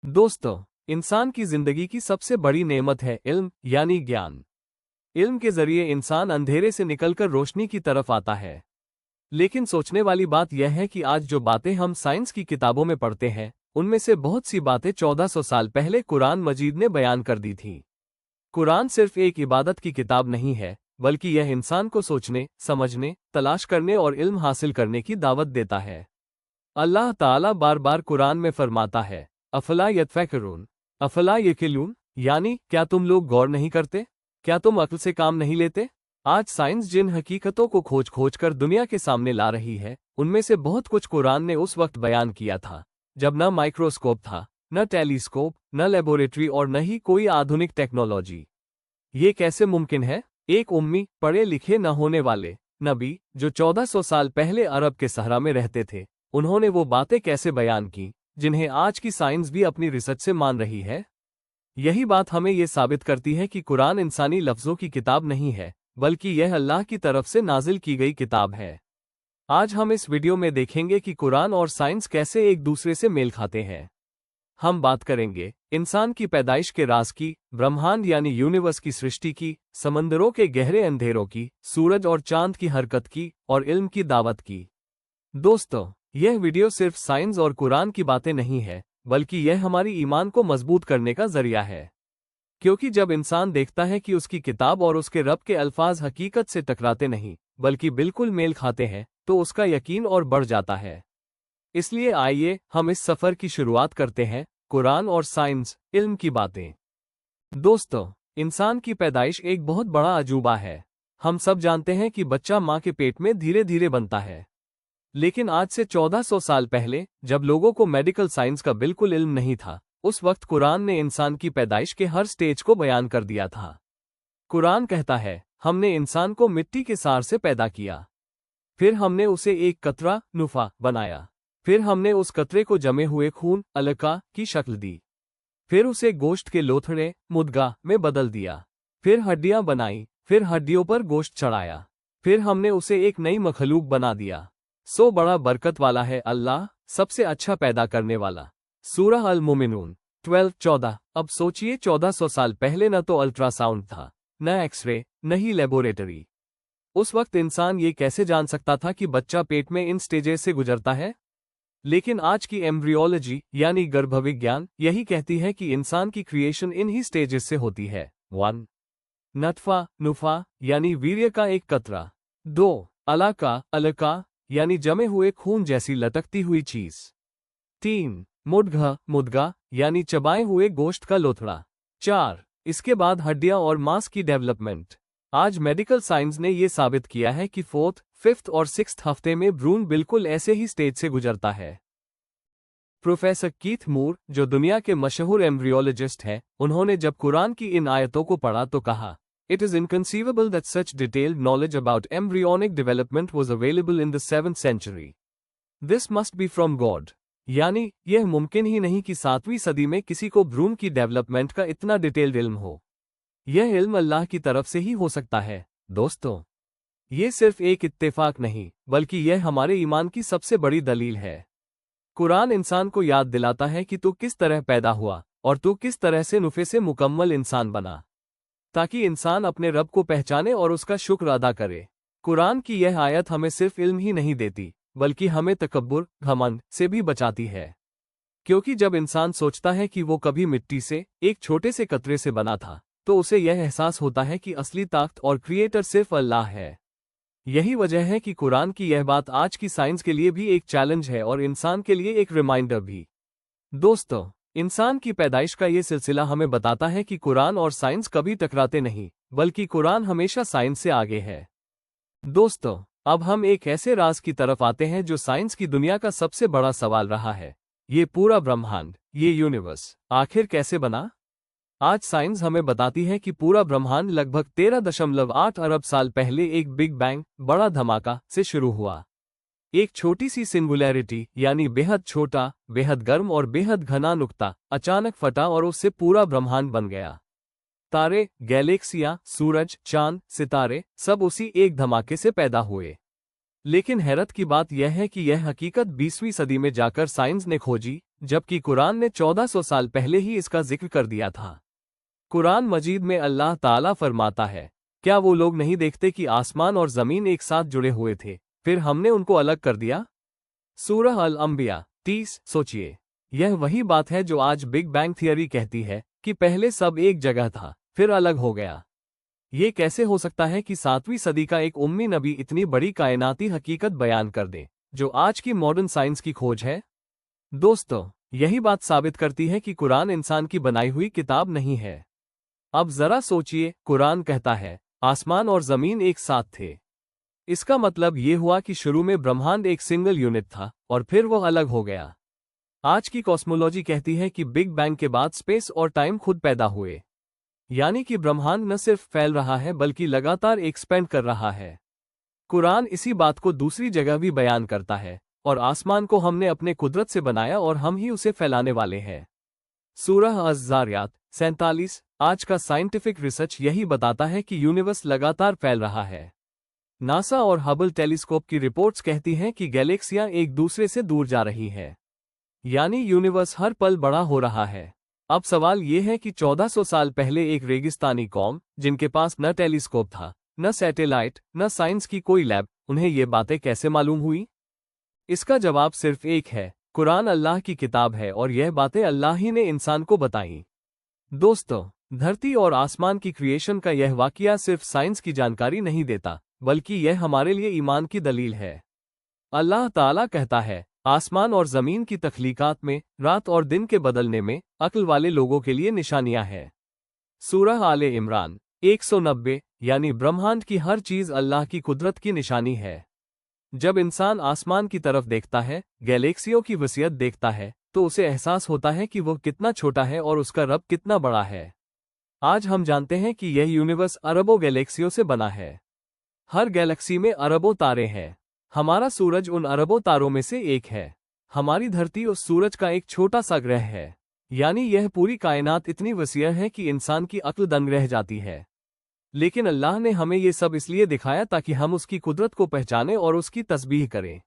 दोस्तों, इंसान की जिंदगी की सबसे बड़ी नेमत है इल्म यानी ज्ञान। इल्म के जरिए इंसान अंधेरे से निकलकर रोशनी की तरफ आता है। लेकिन सोचने वाली बात यह है कि आज जो बातें हम साइंस की किताबों में पढ़ते हैं, उनमें से बहुत सी बातें 1400 साल पहले कुरान मजीद ने बयान कर दी थीं। कुरान सिर्फ एक इबादत की किताब नहीं है, बल्कि यह इंसान को सोचने, समझने, तलाश करने और इल्म हासिल करने की दावत देता है। अल्लाह ताला बार बार कुरान में फरमाता है, अफला यतफक्करून, अफला यकिलून, यानी क्या तुम लोग गौर नहीं करते, क्या तुम अक्ल से काम नहीं लेते। आज साइंस जिन हकीकतों को खोज खोज कर दुनिया के सामने ला रही है, उनमें से बहुत कुछ कुरान ने उस वक्त बयान किया था जब न माइक्रोस्कोप था, न टेलीस्कोप, न लेबोरेटरी और न ही कोई आधुनिक टेक्नोलॉजी। ये कैसे मुमकिन है? एक उम्मी, पढ़े लिखे न होने वाले नबी जो 1400 साल पहले अरब के सहरा में रहते थे, उन्होंने वो बातें कैसे बयान की जिन्हें आज की साइंस भी अपनी रिसर्च से मान रही है। यही बात हमें ये साबित करती है कि कुरान इंसानी लफ्जों की किताब नहीं है, बल्कि यह अल्लाह की तरफ से नाजिल की गई किताब है। आज हम इस वीडियो में देखेंगे कि कुरान और साइंस कैसे एक दूसरे से मेल खाते हैं। हम बात करेंगे इंसान की पैदाइश के राज की, ब्रह्मांड यानी यूनिवर्स की सृष्टि की, समंदरों के गहरे अंधेरों की, सूरज और चांद की हरकत की और इल्म की दावत की। दोस्तों, यह वीडियो सिर्फ साइंस और कुरान की बातें नहीं है, बल्कि यह हमारी ईमान को मजबूत करने का जरिया है। क्योंकि जब इंसान देखता है कि उसकी किताब और उसके रब के अल्फाज हकीकत से टकराते नहीं, बल्कि बिल्कुल मेल खाते हैं, तो उसका यकीन और बढ़ जाता है। इसलिए आइए हम इस सफर की शुरुआत करते हैं, कुरान और साइंस, इल्म की बातें। दोस्तों, इंसान की पैदाइश एक बहुत बड़ा अजूबा है। हम सब जानते हैं कि बच्चा माँ के पेट में धीरे धीरे बनता है। लेकिन आज से 1400 साल पहले, जब लोगों को मेडिकल साइंस का बिल्कुल इल्म नहीं था, उस वक्त कुरान ने इंसान की पैदाइश के हर स्टेज को बयान कर दिया था। कुरान कहता है, हमने इंसान को मिट्टी के सार से पैदा किया, फिर हमने उसे एक कतरा नुफा बनाया, फिर हमने उस कतरे को जमे हुए खून अलका की शक्ल दी, फिर उसे गोश्त के लोथड़े मुद्गा में बदल दिया, फिर हड्डियां बनाई, फिर हड्डियों पर गोश्त चढ़ाया, फिर हमने उसे एक नई मखलूक बना दिया। सो बड़ा बरकत वाला है अल्लाह, सबसे अच्छा पैदा करने वाला। सूरह अल मोमिनून 12-14। अब सोचिए, 1400 साल पहले न तो अल्ट्रासाउंड था, न एक्सरे, न ही लेबोरेटरी। उस वक्त इंसान ये कैसे जान सकता था कि बच्चा पेट में इन स्टेजेस से गुजरता है? लेकिन आज की एम्ब्रियोलॉजी यानी गर्भविज्ञान यही कहती है कि इंसान की क्रिएशन इन ही स्टेजेस से होती है। 1. नतफा नुफा यानी वीर्य का एक कतरा। 2. अलाका अलका यानी जमे हुए खून जैसी लटकती हुई चीज। 3. मुद्गा मुद्गा यानी चबाए हुए गोश्त का लोथड़ा। 4. इसके बाद हड्डियां और मांस की डेवलपमेंट। आज मेडिकल साइंस ने यह साबित किया है कि 4th, 5th और 6th हफ्ते में भ्रूण बिल्कुल ऐसे ही स्टेज से गुजरता है। प्रोफेसर कीथ मूर, जो दुनिया के मशहूर एम्ब्रियोलॉजिस्ट हैं, उन्होंने जब कुरान की इन आयतों को पढ़ा तो कहा, It is inconceivable that such detailed knowledge about embryonic development was available in the 7th century. This must be from God. यानी यह मुमकिन ही नहीं कि 7वीं सदी में किसी को भ्रूण की डेवलपमेंट का इतना डिटेल्ड इल्म हो। यह इल्म अल्लाह की तरफ से ही हो सकता है। दोस्तों, ये सिर्फ एक इत्तेफाक नहीं, बल्कि यह हमारे ईमान की सबसे बड़ी दलील है। कुरान इंसान को याद दिलाता है कि तू किस तरह पैदा हुआ और तू किस तरह से नुफे से मुकम्मल इंसान बना, ताकि इंसान अपने रब को पहचाने और उसका शुक्र अदा करे। कुरान की यह आयत हमें सिर्फ इल्म ही नहीं देती, बल्कि हमें तकब्बुर, घमंड से भी बचाती है। क्योंकि जब इंसान सोचता है कि वो कभी मिट्टी से, एक छोटे से कतरे से बना था, तो उसे यह एहसास होता है कि असली ताकत और क्रिएटर सिर्फ अल्लाह है। यही वजह है कि कुरान की यह बात आज की साइंस के लिए भी एक चैलेंज है और इंसान के लिए एक रिमाइंडर भी। दोस्तों, इंसान की पैदाइश का ये सिलसिला हमें बताता है कि कुरान और साइंस कभी टकराते नहीं, बल्कि कुरान हमेशा साइंस से आगे है। दोस्तों, अब हम एक ऐसे राज की तरफ आते हैं जो साइंस की दुनिया का सबसे बड़ा सवाल रहा है। ये पूरा ब्रह्मांड, ये यूनिवर्स, आखिर कैसे बना? आज साइंस हमें बताती है कि पूरा ब्रह्मांड लगभग 13.8 अरब साल पहले एक बिग बैंग, बड़ा धमाका से शुरू हुआ। एक छोटी सी सिंगुलैरिटी यानी बेहद छोटा, बेहद गर्म और बेहद घना नुक्ता अचानक फटा और उससे पूरा ब्रह्मांड बन गया। तारे, गैलेक्सियां, सूरज, चांद, सितारे सब उसी एक धमाके से पैदा हुए। लेकिन हैरत की बात यह है कि यह हकीकत 20वीं सदी में जाकर साइंस ने खोजी, जबकि कुरान ने 1400 साल पहले ही इसका जिक्र कर दिया था। कुरान मजीद में अल्लाह ताला फरमाता है, क्या वो लोग नहीं देखते कि आसमान और जमीन एक साथ जुड़े हुए थे, फिर हमने उनको अलग कर दिया? सूरह अल-अंबिया 30। सोचिए, यह वही बात है जो आज बिग बैंग थियरी कहती है कि पहले सब एक जगह था, फिर अलग हो गया। ये कैसे हो सकता है कि 7वीं सदी का एक उम्मी नबी इतनी बड़ी कायनाती हकीकत बयान कर दे, जो आज की मॉडर्न साइंस की खोज है? दोस्तों, यही बात साबित करती है कि कुरान इंसान की बनाई हुई किताब नहीं है। अब जरा सोचिए, कुरान कहता है आसमान और जमीन एक साथ थे। इसका मतलब ये हुआ कि शुरू में ब्रह्मांड एक सिंगल यूनिट था और फिर वो अलग हो गया। आज की कॉस्मोलॉजी कहती है कि बिग बैंग के बाद स्पेस और टाइम खुद पैदा हुए, यानी कि ब्रह्मांड न सिर्फ फैल रहा है बल्कि लगातार एक्सपेंड कर रहा है। कुरान इसी बात को दूसरी जगह भी बयान करता है, और आसमान को हमने अपने कुदरत से बनाया और हम ही उसे फैलाने वाले हैं। सूरह अज़-ज़ारियात 47। आज का साइंटिफिक रिसर्च यही बताता है कि यूनिवर्स लगातार फैल रहा है। नासा और हबल टेलीस्कोप की रिपोर्ट्स कहती हैं कि गैलेक्सियां एक दूसरे से दूर जा रही हैं, यानी यूनिवर्स हर पल बड़ा हो रहा है। अब सवाल ये है कि 1400 साल पहले एक रेगिस्तानी कौम, जिनके पास न टेलीस्कोप था, न सैटेलाइट, न साइंस की कोई लैब, उन्हें ये बातें कैसे मालूम हुई? इसका जवाब सिर्फ एक है, कुरान अल्लाह की किताब है और यह बातें अल्लाह ही ने इंसान को बताई। दोस्तों, धरती और आसमान की क्रिएशन का यह वाकया सिर्फ साइंस की जानकारी नहीं देता, बल्कि यह हमारे लिए ईमान की दलील है। अल्लाह ताला कहता है, आसमान और जमीन की तख्लीकात में, रात और दिन के बदलने में, अक्ल वाले लोगों के लिए निशानियां हैं। सूरह आले इमरान 190। यानी ब्रह्मांड की हर चीज अल्लाह की कुदरत की निशानी है। जब इंसान आसमान की तरफ देखता है, गैलेक्सियों की वसीयत देखता है, तो उसे एहसास होता है कि वह कितना छोटा है और उसका रब कितना बड़ा है। आज हम जानते हैं कि यह यूनिवर्स अरबों गैलेक्सियों से बना है। हर गैलेक्सी में अरबों तारे हैं। हमारा सूरज उन अरबों तारों में से एक है। हमारी धरती उस सूरज का एक छोटा सा ग्रह है। यानी यह पूरी कायनात इतनी वसीअ है कि इंसान की अक्ल दंग रह जाती है। लेकिन अल्लाह ने हमें ये सब इसलिए दिखाया ताकि हम उसकी कुदरत को पहचानें और उसकी तस्बीह करें।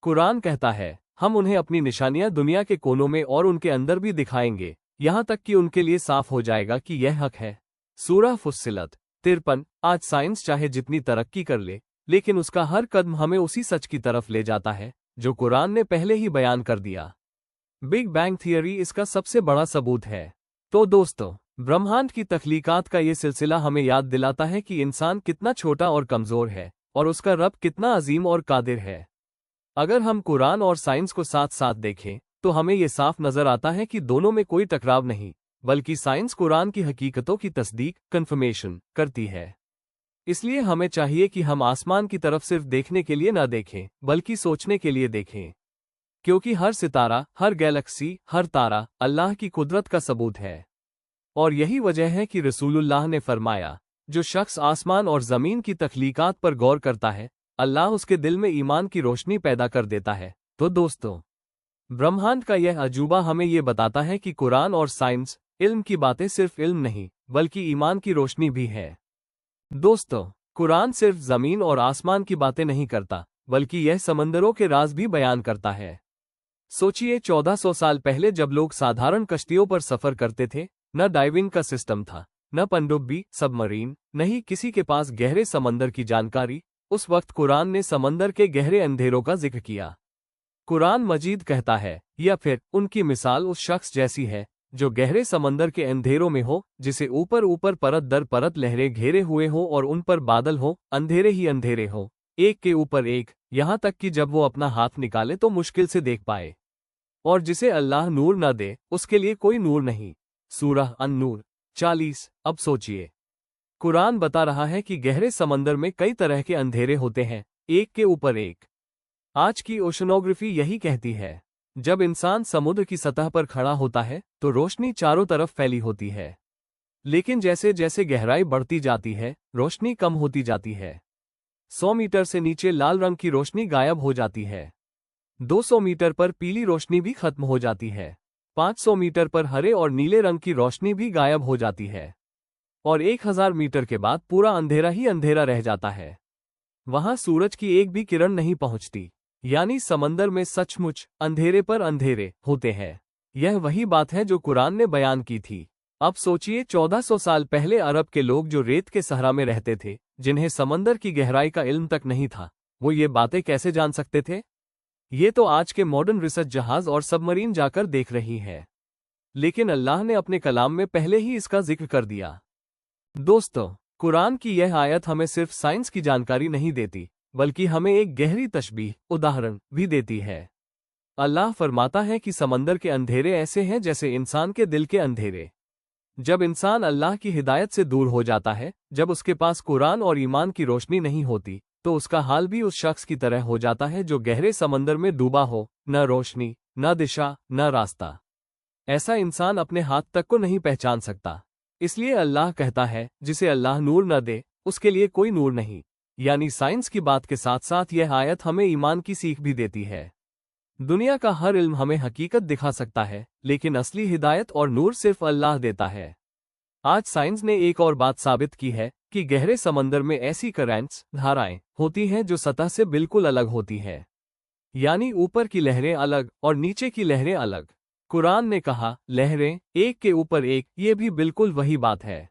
कुरान कहता है, हम उन्हें अपनी निशानियां दुनिया के कोनों में और उनके अंदर भी दिखाएंगे, यहां तक कि उनके लिए साफ हो जाएगा कि यह हक है। सूरह फुस्सिलत 53। आज साइंस चाहे जितनी तरक्की कर ले, लेकिन उसका हर कदम हमें उसी सच की तरफ ले जाता है जो कुरान ने पहले ही बयान कर दिया। बिग बैंग थियरी इसका सबसे बड़ा सबूत है। तो दोस्तों, ब्रह्मांड की तख्लीकात का ये सिलसिला हमें याद दिलाता है कि इंसान कितना छोटा और कमजोर है और उसका रब कितना अजीम और कादिर है। अगर हम कुरान और साइंस को साथ साथ देखें तो हमें ये साफ नजर आता है कि दोनों में कोई टकराव नहीं, बल्कि साइंस कुरान की हकीकतों की तस्दीक कन्फर्मेशन करती है। इसलिए हमें चाहिए कि हम आसमान की तरफ सिर्फ देखने के लिए न देखें, बल्कि सोचने के लिए देखें, क्योंकि हर सितारा, हर गैलेक्सी, हर तारा अल्लाह की कुदरत का सबूत है। और यही वजह है कि रसूलुल्लाह ने फरमाया, जो शख्स आसमान और जमीन की तख्लीकात पर गौर करता है, अल्लाह उसके दिल में ईमान की रोशनी पैदा कर देता है। तो दोस्तों, ब्रह्मांड का यह अजूबा हमें यह बताता है कि कुरान और साइंस, इल्म की बातें सिर्फ इल्म नहीं, बल्कि ईमान की रोशनी भी है। दोस्तों, कुरान सिर्फ जमीन और आसमान की बातें नहीं करता, बल्कि यह समंदरों के राज भी बयान करता है। सोचिए, 1400 साल पहले जब लोग साधारण कश्तियों पर सफर करते थे, न डाइविंग का सिस्टम था, न पनडुब्बी, सबमरीन, न ही किसी के पास गहरे समंदर की जानकारी। उस वक्त कुरान ने समंदर के गहरे अंधेरों का जिक्र किया। कुरान मजीद कहता है, या फिर उनकी मिसाल उस शख्स जैसी है जो गहरे समंदर के अंधेरों में हो, जिसे ऊपर ऊपर परत दर परत लहरें घेरे हुए हो और उन पर बादल हो, अंधेरे ही अंधेरे हो, एक के ऊपर एक, यहां तक कि जब वो अपना हाथ निकाले तो मुश्किल से देख पाए। और जिसे अल्लाह नूर न दे, उसके लिए कोई नूर नहीं। सूरह अन-नूर 40। अब सोचिए, कुरान बता रहा है कि गहरे समंदर में कई तरह के अंधेरे होते हैं, एक के ऊपर एक। आज की ओशनोग्राफी यही कहती है, जब इंसान समुद्र की सतह पर खड़ा होता है तो रोशनी चारों तरफ फैली होती है, लेकिन जैसे जैसे गहराई बढ़ती जाती है, रोशनी कम होती जाती है। 100 मीटर से नीचे लाल रंग की रोशनी गायब हो जाती है, 200 मीटर पर पीली रोशनी भी खत्म हो जाती है, 500 मीटर पर हरे और नीले रंग की रोशनी भी गायब हो जाती है, और 1000 मीटर के बाद पूरा अंधेरा ही अंधेरा रह जाता है। वहां सूरज की एक भी किरण नहीं पहुंचती, यानी समंदर में सचमुच अंधेरे पर अंधेरे होते हैं। यह वही बात है जो कुरान ने बयान की थी। अब सोचिए 1400 साल पहले अरब के लोग जो रेत के सहरा में रहते थे, जिन्हें समंदर की गहराई का इल्म तक नहीं था, वो ये बातें कैसे जान सकते थे? ये तो आज के मॉडर्न रिसर्च जहाज और सबमरीन जाकर देख रही है। लेकिन अल्लाह ने अपने कलाम में पहले ही इसका जिक्र कर दिया। दोस्तों, कुरान की यह आयत हमें सिर्फ साइंस की जानकारी नहीं देती, बल्कि हमें एक गहरी तशबीह, उदाहरण भी देती है। अल्लाह फरमाता है कि समंदर के अंधेरे ऐसे हैं जैसे इंसान के दिल के अंधेरे। जब इंसान अल्लाह की हिदायत से दूर हो जाता है, जब उसके पास कुरान और ईमान की रोशनी नहीं होती, तो उसका हाल भी उस शख्स की तरह हो जाता है जो गहरे समंदर में डूबा हो, न रोशनी, न दिशा, न रास्ता। ऐसा इंसान अपने हाथ तक को नहीं पहचान सकता। इसलिए अल्लाह कहता है, जिसे अल्लाह नूर न दे, उसके लिए कोई नूर नहीं। यानी साइंस की बात के साथ साथ यह आयत हमें ईमान की सीख भी देती है। दुनिया का हर इल्म हमें हकीकत दिखा सकता है, लेकिन असली हिदायत और नूर सिर्फ अल्लाह देता है। आज साइंस ने एक और बात साबित की है कि गहरे समंदर में ऐसी करंट्स, धाराएं होती हैं जो सतह से बिल्कुल अलग होती है। यानी ऊपर की लहरें अलग और नीचे की लहरें अलग। कुरान ने कहा, लहरें एक के ऊपर एक, ये भी बिल्कुल वही बात है।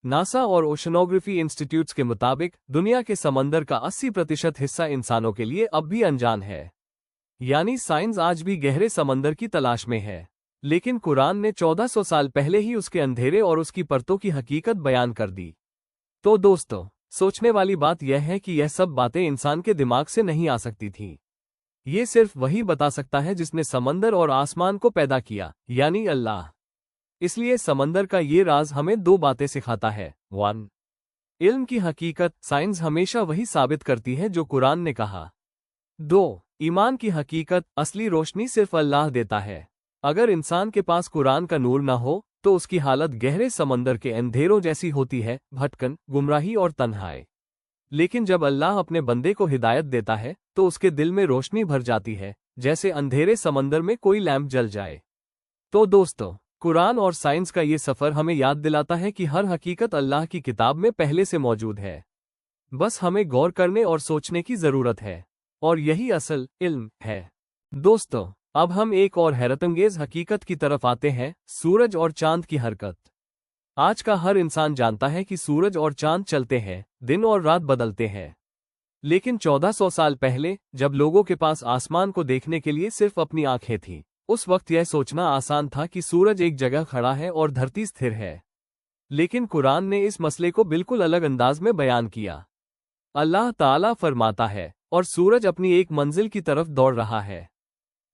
नासा और ओशनोग्राफी इंस्टीट्यूट्स के मुताबिक दुनिया के समंदर का 80% हिस्सा इंसानों के लिए अब भी अनजान है। यानी साइंस आज भी गहरे समंदर की तलाश में है। लेकिन कुरान ने 1400 साल पहले ही उसके अंधेरे और उसकी परतों की हकीकत बयान कर दी। तो दोस्तों, सोचने वाली बात यह है कि यह सब बातें इंसान के दिमाग से नहीं आ सकती थीं। ये सिर्फ वही बता सकता है जिसने समंदर और आसमान को पैदा किया, यानी अल्लाह। इसलिए समंदर का ये राज हमें दो बातें सिखाता है। 1. इल्म की हकीकत, साइंस हमेशा वही साबित करती है जो कुरान ने कहा। 2. ईमान की हकीकत, असली रोशनी सिर्फ अल्लाह देता है। अगर इंसान के पास कुरान का नूर न हो, तो उसकी हालत गहरे समंदर के अंधेरों जैसी होती है, भटकन, गुमराही और तन्हाई। लेकिन जब अल्लाह अपने बंदे को हिदायत देता है, तो उसके दिल में रोशनी भर जाती है, जैसे अंधेरे समंदर में कोई लैंप जल जाए। तो दोस्तों, कुरान और साइंस का ये सफर हमें याद दिलाता है कि हर हकीकत अल्लाह की किताब में पहले से मौजूद है। बस हमें गौर करने और सोचने की जरूरत है। और यही असल इल्म है। दोस्तों, अब हम एक और हैरतअंगेज हकीकत की तरफ आते हैं, सूरज और चांद की हरकत। आज का हर इंसान जानता है कि सूरज और चांद चलते हैं, दिन और रात बदलते हैं। लेकिन 1400 साल पहले, जब लोगों के पास आसमान को देखने के लिए सिर्फ अपनी आंखें थीं, उस वक्त यह सोचना आसान था कि सूरज एक जगह खड़ा है और धरती स्थिर है। लेकिन कुरान ने इस मसले को बिल्कुल अलग अंदाज में बयान किया। अल्लाह ताला फरमाता है, और सूरज अपनी एक मंजिल की तरफ दौड़ रहा है।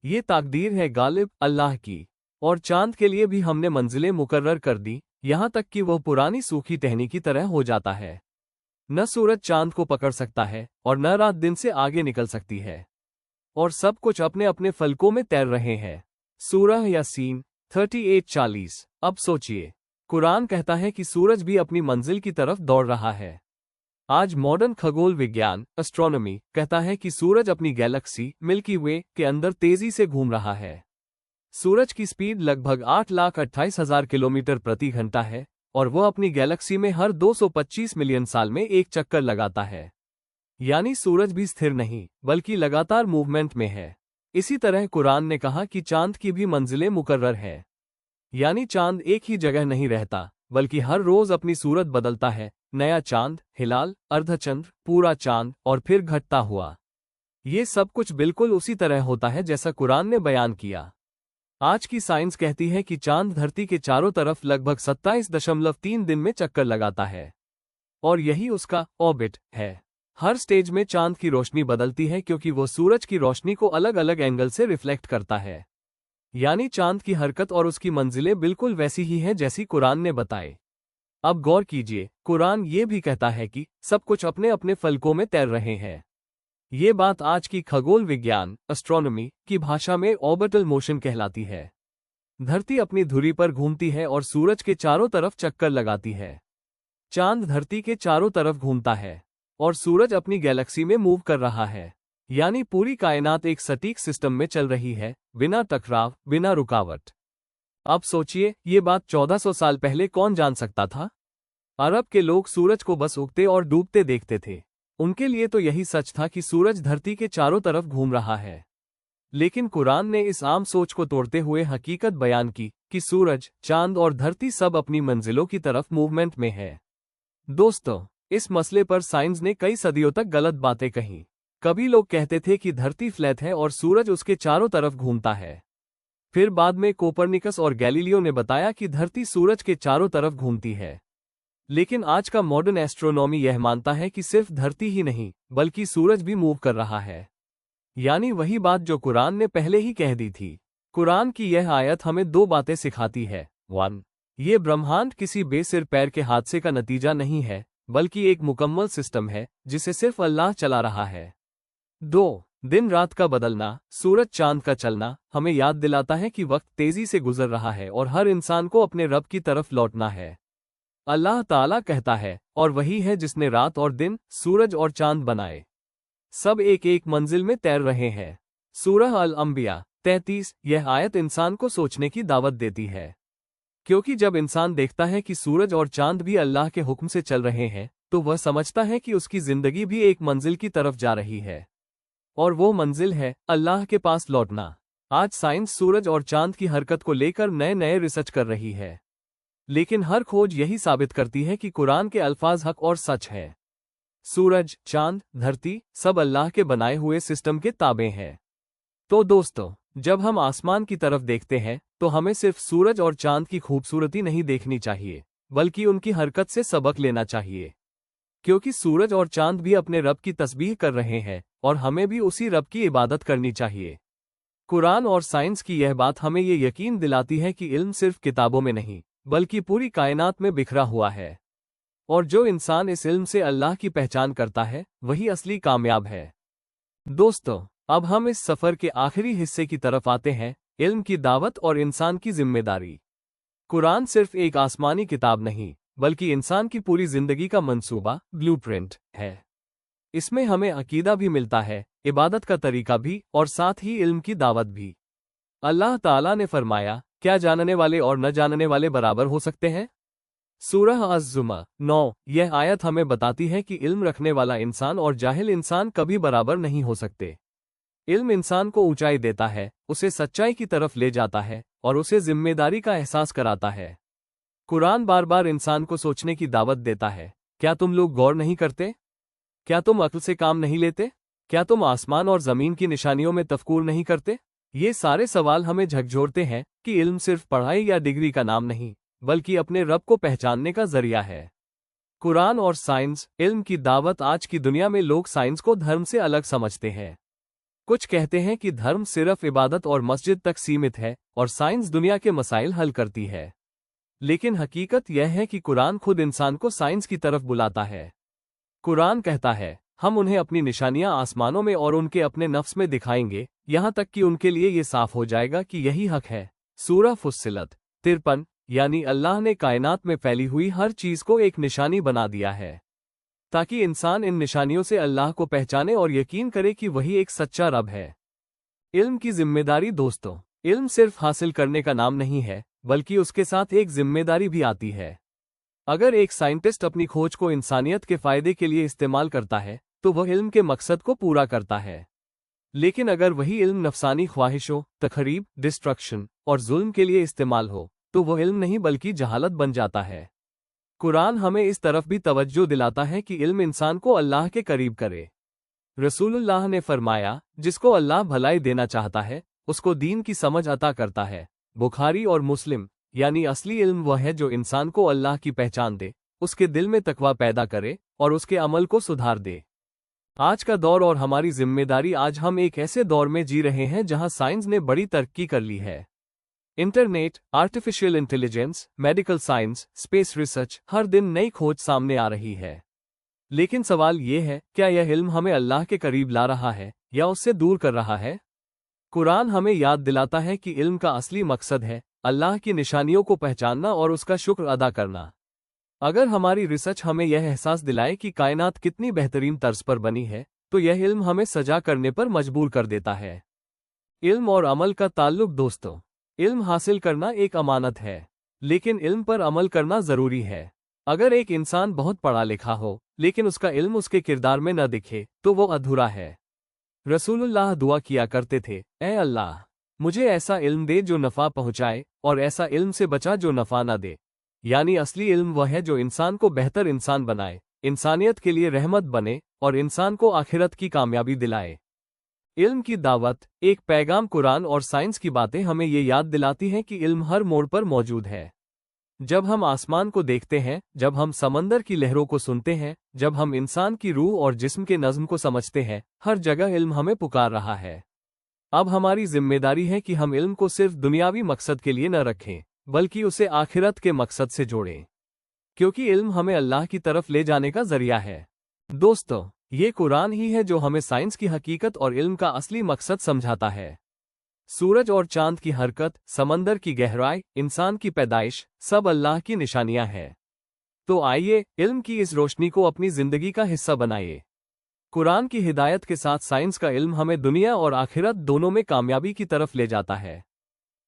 ये ताकदीर है गालिब अल्लाह की। और चांद के लिए भी हमने मंजिलें मुकर्रर कर दी, यहाँ तक कि वह पुरानी सूखी टहनी की तरह हो जाता है। न सूरज चांद को पकड़ सकता है, और न रात दिन से आगे निकल सकती है। और सब कुछ अपने अपने फलकों में तैर रहे हैं। सूरह यासीन 38:40। अब सोचिए, कुरान कहता है कि सूरज भी अपनी मंजिल की तरफ दौड़ रहा है। आज मॉडर्न खगोल विज्ञान, एस्ट्रोनॉमी, कहता है कि सूरज अपनी गैलेक्सी मिल्की वे के अंदर तेजी से घूम रहा है। सूरज की स्पीड लगभग 8,28,000 किलोमीटर प्रति घंटा है, और वह अपनी गैलेक्सी में हर 225 मिलियन साल में एक चक्कर लगाता है। यानी सूरज भी स्थिर नहीं, बल्कि लगातार मूवमेंट में है। इसी तरह कुरान ने कहा कि चांद की भी मंजिलें मुकर्रर है। यानी चांद एक ही जगह नहीं रहता, बल्कि हर रोज अपनी सूरत बदलता है। नया चांद, हिलाल, अर्धचंद्र, पूरा चांद, और फिर घटता हुआ। ये सब कुछ बिल्कुल उसी तरह होता है जैसा कुरान ने बयान किया। आज की साइंस कहती है कि चांद धरती के चारों तरफ लगभग 27.3 दिन में चक्कर लगाता है। और यही उसका ऑर्बिट है। हर स्टेज में चांद की रोशनी बदलती है क्योंकि वो सूरज की रोशनी को अलग अलग एंगल से रिफ्लेक्ट करता है। यानी चांद की हरकत और उसकी मंजिलें बिल्कुल वैसी ही हैं जैसी कुरान ने बताए। अब गौर कीजिए, कुरान ये भी कहता है कि सब कुछ अपने अपने फलकों में तैर रहे हैं। ये बात आज की खगोल विज्ञान, एस्ट्रोनॉमी की भाषा में ऑर्बिटल मोशन कहलाती है। धरती अपनी धुरी पर घूमती है और सूरज के चारों तरफ चक्कर लगाती है। चांद धरती के चारों तरफ घूमता है, और सूरज अपनी गैलेक्सी में मूव कर रहा है। यानी पूरी कायनात एक सटीक सिस्टम में चल रही है, बिना टकराव, बिना रुकावट। अब सोचिए, ये बात 1400 साल पहले कौन जान सकता था? अरब के लोग सूरज को बस उगते और डूबते देखते थे। उनके लिए तो यही सच था कि सूरज धरती के चारों तरफ घूम रहा है। लेकिन कुरान ने इस आम सोच को तोड़ते हुए हकीकत बयान की कि सूरज, चांद और धरती सब अपनी मंजिलों की तरफ मूवमेंट में है। दोस्तों, इस मसले पर साइंस ने कई सदियों तक गलत बातें कही। कभी लोग कहते थे कि धरती फ्लैट है और सूरज उसके चारों तरफ घूमता है। फिर बाद में कोपरनिकस और गैलीलियो ने बताया कि धरती सूरज के चारों तरफ घूमती है। लेकिन आज का मॉडर्न एस्ट्रोनॉमी यह मानता है कि सिर्फ धरती ही नहीं, बल्कि सूरज भी मूव कर रहा है। यानी वही बात जो कुरान ने पहले ही कह दी थी। कुरान की यह आयत हमें दो बातें सिखाती है। 1. ये ब्रह्मांड किसी बेसिर पैर के हादसे का नतीजा नहीं है, बल्कि एक मुकम्मल सिस्टम है जिसे सिर्फ अल्लाह चला रहा है। 2. दिन रात का बदलना, सूरज चांद का चलना हमें याद दिलाता है कि वक्त तेजी से गुजर रहा है और हर इंसान को अपने रब की तरफ लौटना है। अल्लाह ताला कहता है, और वही है जिसने रात और दिन, सूरज और चांद बनाए। सब एक एक मंजिल में तैर रहे हैं। सूरह अल-अंबिया 33। यह आयत इंसान को सोचने की दावत देती है, क्योंकि जब इंसान देखता है कि सूरज और चांद भी अल्लाह के हुक्म से चल रहे हैं, तो वह समझता है कि उसकी जिंदगी भी एक मंजिल की तरफ जा रही है, और वो मंजिल है अल्लाह के पास लौटना। आज साइंस सूरज और चांद की हरकत को लेकर नए नए रिसर्च कर रही है, लेकिन हर खोज यही साबित करती है कि कुरान के अल्फाज हक और सच है। सूरज, चांद, धरती सब अल्लाह के बनाए हुए सिस्टम के ताबे हैं। तो दोस्तों, जब हम आसमान की तरफ देखते हैं तो हमें सिर्फ सूरज और चांद की खूबसूरती नहीं देखनी चाहिए, बल्कि उनकी हरकत से सबक लेना चाहिए, क्योंकि सूरज और चांद भी अपने रब की तस्बीह कर रहे हैं और हमें भी उसी रब की इबादत करनी चाहिए। कुरान और साइंस की यह बात हमें ये यकीन दिलाती है कि इल्म सिर्फ किताबों में नहीं, बल्कि पूरी कायनात में बिखरा हुआ है, और जो इंसान इस इल्म से अल्लाह की पहचान करता है वही असली कामयाब है। दोस्तों, अब हम इस सफर के आखिरी हिस्से की तरफ आते हैं, इल्म की दावत और इंसान की जिम्मेदारी। कुरान सिर्फ एक आसमानी किताब नहीं, बल्कि इंसान की पूरी जिंदगी का मंसूबा, ब्लूप्रिंट है। इसमें हमें अकीदा भी मिलता है, इबादत का तरीका भी, और साथ ही इल्म की दावत भी। अल्लाह ताला ने फरमाया, क्या जानने वाले और न जानने वाले बराबर हो सकते हैं? सूरह अज़-ज़ुमर 9। यह आयत हमें बताती है कि इल्म रखने वाला इंसान और जाहिल इंसान कभी बराबर नहीं हो सकते। इल्म इंसान को ऊंचाई देता है, उसे सच्चाई की तरफ ले जाता है और उसे जिम्मेदारी का एहसास कराता है। कुरान बार बार इंसान को सोचने की दावत देता है, क्या तुम लोग गौर नहीं करते? क्या तुम अक्ल से काम नहीं लेते? क्या तुम आसमान और जमीन की निशानियों में तफक्कुर नहीं करते? ये सारे सवाल हमें झकझोरते हैं कि इल्म सिर्फ पढ़ाई या डिग्री का नाम नहीं, बल्कि अपने रब को पहचानने का जरिया है। कुरान और साइंस, इल्म की दावत। आज की दुनिया में लोग साइंस को धर्म से अलग समझते हैं। कुछ कहते हैं कि धर्म सिर्फ इबादत और मस्जिद तक सीमित है और साइंस दुनिया के मसाइल हल करती है। लेकिन हकीकत यह है कि कुरान खुद इंसान को साइंस की तरफ बुलाता है। कुरान कहता है, हम उन्हें अपनी निशानियां आसमानों में और उनके अपने नफ्स में दिखाएंगे, यहां तक कि उनके लिए ये साफ हो जाएगा कि यही हक है। सूरह फुस्सिलत 53। यानी अल्लाह ने कायनात में फैली हुई हर चीज को एक निशानी बना दिया है, ताकि इंसान इन निशानियों से अल्लाह को पहचाने और यकीन करे कि वही एक सच्चा रब है। इल्म की जिम्मेदारी। दोस्तों, इल्म सिर्फ हासिल करने का नाम नहीं है, बल्कि उसके साथ एक जिम्मेदारी भी आती है। अगर एक साइंटिस्ट अपनी खोज को इंसानियत के फायदे के लिए इस्तेमाल करता है, तो वह इल्म के मकसद को पूरा करता है। लेकिन अगर वही इल्म नफसानी ख्वाहिशों, तखरीब, डिस्ट्रक्शन और जुल्म के लिए इस्तेमाल हो, तो वह इल्म नहीं बल्कि जहालत बन जाता है। कुरान हमें इस तरफ भी तवज्जो दिलाता है कि इल्म इंसान को अल्लाह के करीब करे। रसूलुल्लाह ने फरमाया, जिसको अल्लाह भलाई देना चाहता है, उसको दीन की समझ अता करता है। बुखारी और मुस्लिम। यानी असली इल्म वह है जो इंसान को अल्लाह की पहचान दे, उसके दिल में तकवा पैदा करे और उसके अमल को सुधार दे। आज का दौर और हमारी जिम्मेदारी। आज हम एक ऐसे दौर में जी रहे हैं जहां साइंस ने बड़ी तरक्की कर ली है। Internet, artificial intelligence, medical science, space research, हर दिन नई खोज सामने आ रही है। लेकिन सवाल ये है, क्या यह इल्म हमें अल्लाह के करीब ला रहा है या उससे दूर कर रहा है? कुरान हमें याद दिलाता है कि इल्म का असली मकसद है अल्लाह की निशानियों को पहचानना और उसका शुक्र अदा करना। अगर हमारी रिसर्च हमें यह एहसास दिलाए कि कायनात कितनी बेहतरीन तर्ज पर बनी है, तो यह इल्म हमें सजा करने पर मजबूर कर देता है। इल्म और अमल का ताल्लुक। दोस्तों, इल्म हासिल करना एक अमानत है, लेकिन इल्म पर अमल करना जरूरी है। अगर एक इंसान बहुत पढ़ा लिखा हो, लेकिन उसका इल्म उसके किरदार में न दिखे, तो वो अधूरा है। रसूलुल्लाह दुआ किया करते थे, ऐ अल्लाह, मुझे ऐसा इल्म दे जो नफ़ा पहुँचाए और ऐसा इल्म से बचा जो नफ़ा न दे। यानी असली इल्म वह है जो इंसान को बेहतर इंसान बनाए, इंसानियत के लिए रहमत बने और इंसान को आखिरत की कामयाबी दिलाए। इल्म की दावत, एक पैगाम। कुरान और साइंस की बातें हमें ये याद दिलाती हैं कि इल्म हर मोड़ पर मौजूद है। जब हम आसमान को देखते हैं, जब हम समंदर की लहरों को सुनते हैं, जब हम इंसान की रूह और जिस्म के नज़्म को समझते हैं, हर जगह इल्म हमें पुकार रहा है। अब हमारी जिम्मेदारी है कि हम इल्म को सिर्फ दुनियावी मकसद के लिए न रखें, बल्कि उसे आखिरत के मकसद से जोड़ें, क्योंकि इल्म हमें अल्लाह की तरफ ले जाने का जरिया है। दोस्तों, ये कुरान ही है जो हमें साइंस की हकीकत और इल्म का असली मकसद समझाता है। सूरज और चांद की हरकत, समंदर की गहराई, इंसान की पैदाइश, सब अल्लाह की निशानियां हैं। तो आइए, इल्म की इस रोशनी को अपनी जिंदगी का हिस्सा बनाइए। कुरान की हिदायत के साथ साइंस का इल्म हमें दुनिया और आखिरत दोनों में कामयाबी की तरफ ले जाता है।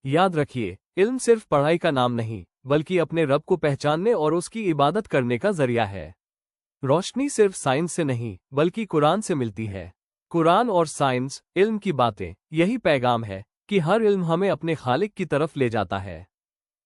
याद रखिए, इल्म सिर्फ पढ़ाई का नाम नहीं, बल्कि अपने रब को पहचानने और उसकी इबादत करने का जरिया है। रोशनी सिर्फ साइंस से नहीं, बल्कि कुरान से मिलती है। कुरान और साइंस, इल्म की बातें, यही पैगाम है कि हर इल्म हमें अपने खालिक की तरफ ले जाता है।